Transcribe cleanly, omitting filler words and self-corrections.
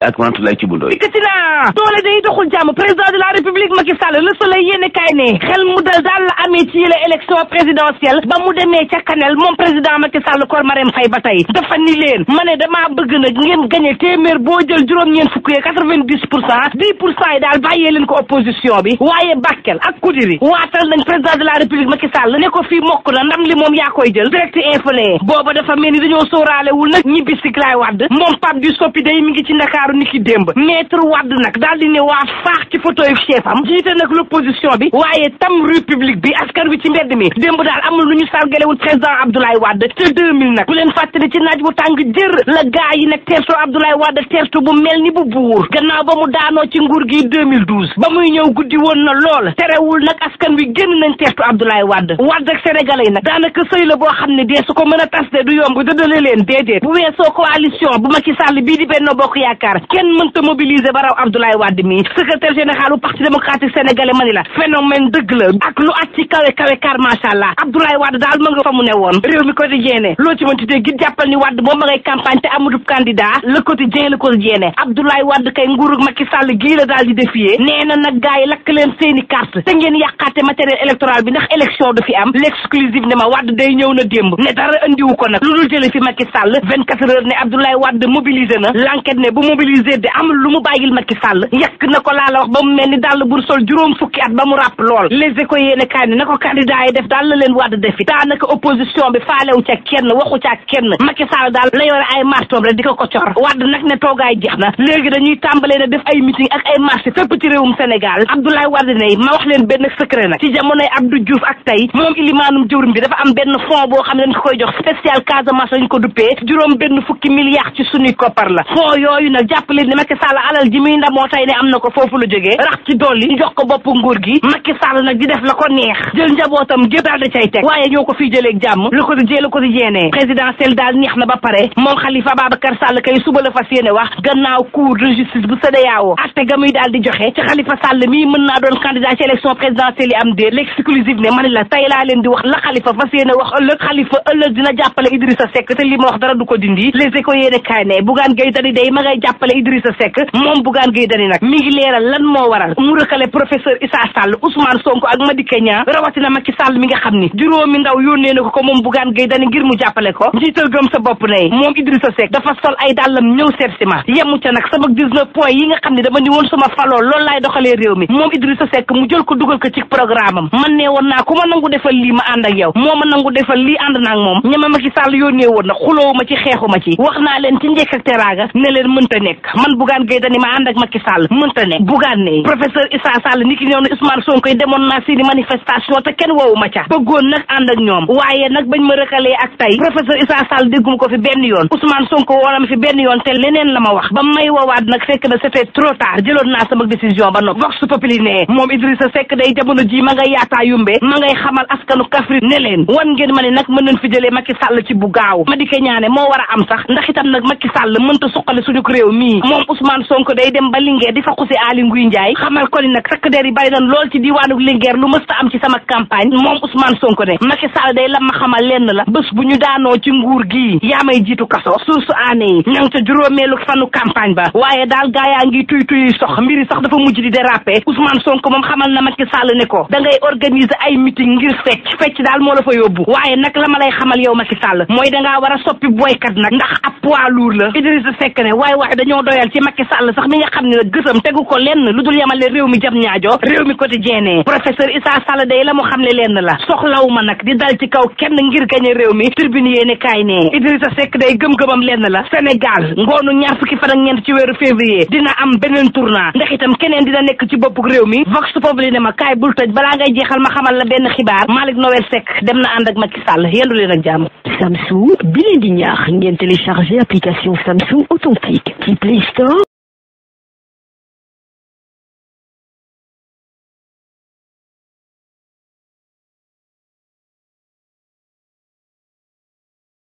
ak Mantoulaye Thioub Ndoye dikkati naa doole day doxul jàmm président de la république Macky Sall Le Soleil yéene kaay ne xel mu dal daal la amee ci yële élection présidentielle ba mu demee ca Kanel moom président Macky Sall kor Marème Faye ba tey dafa ni leen ma ne damaa bëgg nag ngeen gagné téeméer boo jël juróom-ñeent fukk yi 90% yi daal bàyyee leen ko opposition bi waaye Bakel ak Goudiri waatal nañ président de la république Macky Sall ne ko fii mokk na ndam li moom yaa koy jël direct info ne booba dafa mel ni dañoo sóoraalewul nag ñibbi si Laay Wàdd moom Pape du Soppi day mi ngi ci Ndakaaru niki démb maître Wàdd nag daal di ne waa faax ci photo yu chef am jiite nag l'opposition bi waaye tam république bi askan wi ci mbedd mi démb daal amul lu ñu sargalewul président Abdoulaye Wade te 2000 nag bu leen fàttali ci naaj bu tàng jër la gaa yi nag tertu Abdoulaye Wade tertu bu mel ni bu buur gannaaw ba mu daanoo ci nguur gi 2012 ba muy ñëw guddi woon na lool terewul nag askan wi génn nañ tertu Abdoulaye Wade Wade ak sénégalais yi nag daanaka sëy la boo xam ne dee su ko mën a tas de du yomb dëddale leen déedéet bu weesoo coalition bu Macky Sall bii di Benno Bokk Yaakaar kenn mënta mobiliser ba raw Abdoulaye Wade mi secrétaire général bu parti démocratique sénégalais ma ni la phénomène dëgg la ak lu at ci kawe kar macha allah Abdoulaye Wade daal ma nga fa mu ne woon réew mi quotidien ne loo ci mënti dégg jàppal ni Wade moom ma ngay campagne te amutub candidat le quotidien ne Abdoulaye Wade kay nguurug Macky Sall gii la daal di défier nee na nag gars yi lakk leen seeni carte te ngeen yàqaate matériel électoral bi ndax élection du fi am l'exclusive ne ma Wade day ñëw na démb ne dara andiwu ko nag lu dul jële fi Macky Sall 24 heures ne Abdoulaye Wade mobilisé na l'enquête ne bu mobilisé de amul lu mu bàyyil Macky Sall yàq na ko laa la wax ba mu mel ni dàll bur sol juróom fukki at ba mu ràpp lool les écoles yéene kaay ne na ko candidat yi def daal la leen Wade defi daanaka opposition bi faalewu ca kenn waxu ca kenn Macky Sall daal la yore ay martoom rek di ko ko cor Wade nag ne toogaay jeex na léegi dañuy tàmbalee ne def ay meeting ak ay marché fépp ci réewum Sénégal Abdoulaye Wade ne ma wax leen benn secret nag ci jamonoy Abdou Diouf ak tey moom ilimaanum jëwrim bi dafa am benn fonds boo xam ne dañ ko koy jox spécial Casamance lañ ko duppee juróom benn fukki milliards ci suñuy koppar la fonds yooyu nag jàppale ne Macky Sall alal ji muy ndamoo tey ne am na ko foofu la jógee rax ci dolli ñu jox ko bopp nguur gi Macky Sall nag di def la ko neex jël njabootam gépp daal da cay teg waaye ñoo ko fii jëleeg jàmm le quotidien ne présidentiel daal neex na ba pare moom Khalifa Ababacar Sall kay suba la fas yéene wax gannaaw cour de justice bu CEDEAO atte ga muy daal di joxe ci Khalifa Sall mii mën naa doon candidat ci élection présidentielle yi am dee l'exclusive ne mani la tey laa leen di wax la Khalifa fas yéene wax ëllëg Khalifa ëllëg dina jàppale Idrissa Seck te li ma wax dara du ko dindi les échos yéene kaay ne Bougane Gueye Dany day ma ngay jàppale Idrissa Seck moom Bougane Gueye Dany nag mi ngi leeral lan moo waral mu rëkkale professeur Issa Sall Ousmane Sonko ak Madické Niang rawatina Macky Sall mi nga xam ni juróomi ndaw yónnee na ko moom Bougane Gueye Dany ngir mu jàppale ko njiital gëm sa bopp ne moom Idrissa Seck dafa sol ay dàllam ñëw seet si ma yemu ca nag sama 19 points yi nga xam ne dama ni woon suma faloo loolu laay doxalee réew mi moom Idrissa Seck mu jël ko dugal ko ci programme am man ne woon naa ku ma nangu defal lii ma ànd ak yow moo ma nangu defal lii ànd naa ak moom ñama Macky Sall yónnee woon na xuloowu ma ci xeexu ma ci wax naa leen ci njëkk ak teraaga ne leen mënta nekk man Bougane Gueye Dany ma ànd ak Macky Sall mënta nekk Bougane ne professeur Issa Sall ni ki ñëw ne Ousmane Sonko yi demoon naa seeni manifestation te kenn woowu ma ca bëggoon nag ànd ak ñoom waaye nag bañ ma rëkkalee ak tey professeur Issa Sall dégguma ko fi benn yoon Ousmane Sonko woona ma fi benn yoon te leneen la ma wax ba may woowaat nag fekk na c'était trop tard jëloon naa sama décision ba nopp Vox Populi ne moom Idrissa Seck day jamono ji ma ngay yaataa yumbe ma ngay xamal askanu Kaffrine ne leen wan ngeen ma ne nag mën nañ fi jëlee Macky Sall ci bu gaaw Madické Niang moo war a am sax ndax itam nag Macky Sall mënta suqali suñu réew mii moom Ousmane Sonko day dem ba Linguère di fa xusi Aly Ngouille Ndiaye xamal ko ni nag takk der yi bari nañ lool ci diwaanu Linguère lu mësta am ci sama campagne moom Ousmane Sonko ne Macky Sall day la ma xamal lenn la bés bu ñu daanoo ci nguur gii yaa may jiitu kaso source aané yi ña ngi ca juróomeelu fanu campagne ba waaye daal gaa yaa ngi tuy sox mbiri sax dafa mujj di déraper Ousmane Sonko moom xamal na Macky Sall ne ko da ngay organiser ay meeting ngir fecc daal moo la fa yóbbu waaye nag la ma lay xamal yow Macky Sall mooy dangaa war a soppi boykat nag ndax ab poids lourd la Idrissa Seck ne waaye dañoo doyal ci Macky Sall sax mi nga xam ne nag gësam tegu ko lenn lu dul yemale réew mi jam ñaajo réew mi quotidien ne professeur Issa Sall day la mu xam ne lenn la soxlawu ma nag di dal ci kaw kenn ngir gañe réew mi tribune yéene kaay ne Idrissa Seck day gëm-gëmam lenn la Sénégal ngoonu ñaar fukki fan ak ñeent ci weeru février dina am beneen tournant ndax itam keneen dina nekk ci boppuk réew mi Vox Populi ne ma kaay bul tëj balaa ngay jeexal ma xamal la benn xibaar Malick Noël Seck dem na ànd ak Macky Sall yendu leen ak jàmm. Samsung bi leen di ñaax ngeen télécharger application Samsung authentique ci Play Store